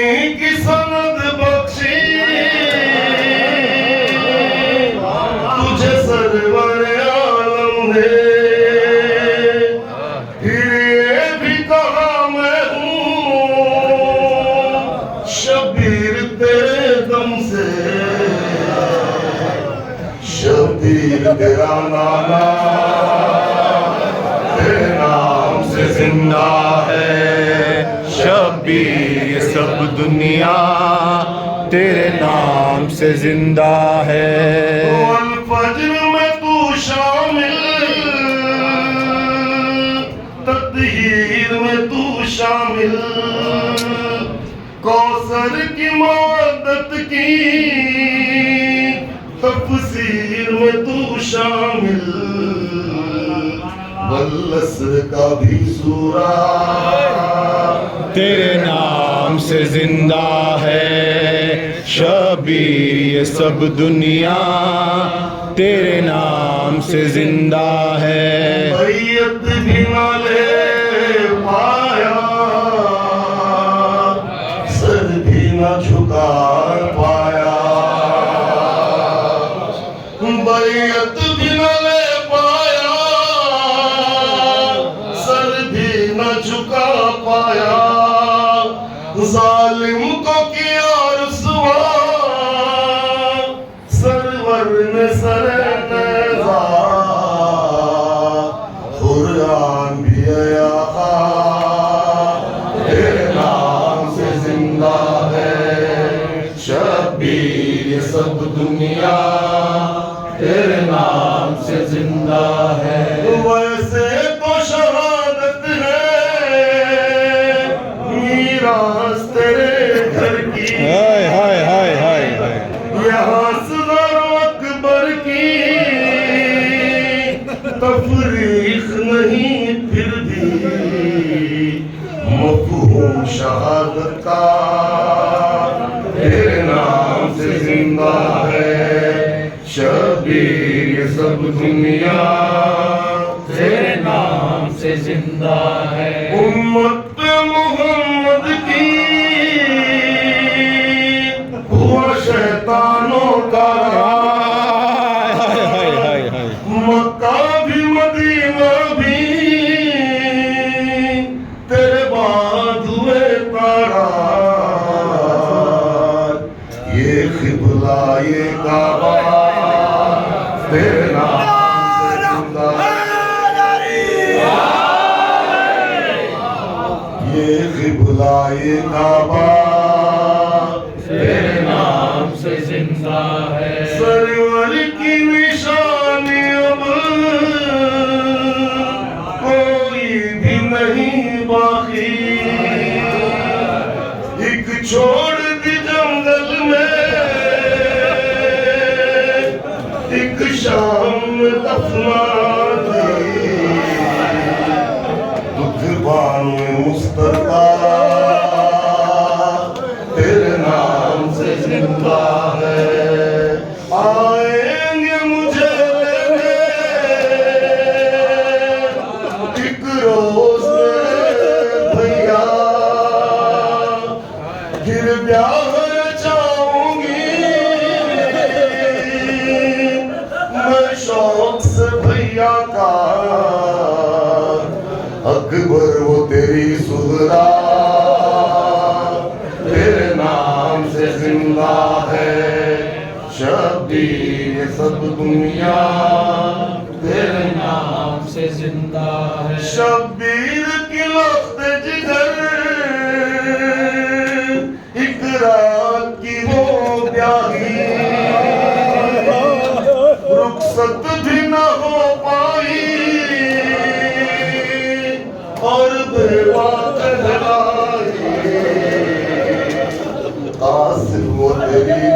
उन्हीं की सनद बख्शी तुझे सरवर आलम ने। फिर ये भी कहा मैं हूँ शबीर तेरे दम से, शबीर तेरा नाना तेरे नाम से जिंदा है। शबीर ये सब दुनिया तेरे नाम से जिंदा है। वल फज्र में तू शामिल, तत्हीर में तू शामिल, कौसर की मदद की तफसीर में तू शामिल, वल्लस्र का भी सूरा तेरे नाम से जिंदा है। शबीर ये सब दुनिया तेरे नाम से जिंदा है। बैयत भी न ले पाया, सर भी न झुका पाया। बैयत भी न ले पाया, सर भी न झुका पाया। जालिम को किया रुसवा, सरवर ने सरे नेज़ा। कुरान भी आया तेरे नाम से जिंदा है। शबीर ये सब दुनिया तेरे नाम से जिंदा है। वैसे तो शहादत है मीरास तेरे घर की, हाय हाय हाय हाय हाय। यहाँ सदर अकबर की तफरीक नहीं फिर भी मफहूम शहादत का तेरे नाम से जिंदा है। शबीर ये सब दुनिया तेरे नाम से जिंदा है। उम्मत मोहम्मद की हुआ शैतानों का हाय हाय हाय हाय। मक्का भी मदीना भी तेरे बाद हुए तारा। ये क़िबला ये काबा तेरे नाम से जिंदा है। ये क़िबला ये काबा तेरे नाम से जिंदा है। सरवर की निशानी अब कोई भी नहीं बाकी। एक छोड़ दी जंगल में, एक शाम में दफना दी। दुख बानो मुस्तफा तेरे नाम से जिंदा है। आएंगे मुझे लेने एक रोज भैया, फिर ब्याह चाहूंगी मैं शौक से भैया का। अकबर वो तेरी सुहरा तेरे नाम से जिंदा है। शबीर ये सब दुनिया तेरे नाम से जिंदा है। शबीर की लख्त जिगर एक रात की वो ब्याही, रुखसत भी न हो पाई और बेवा कहलाई। कासिम वो तेरी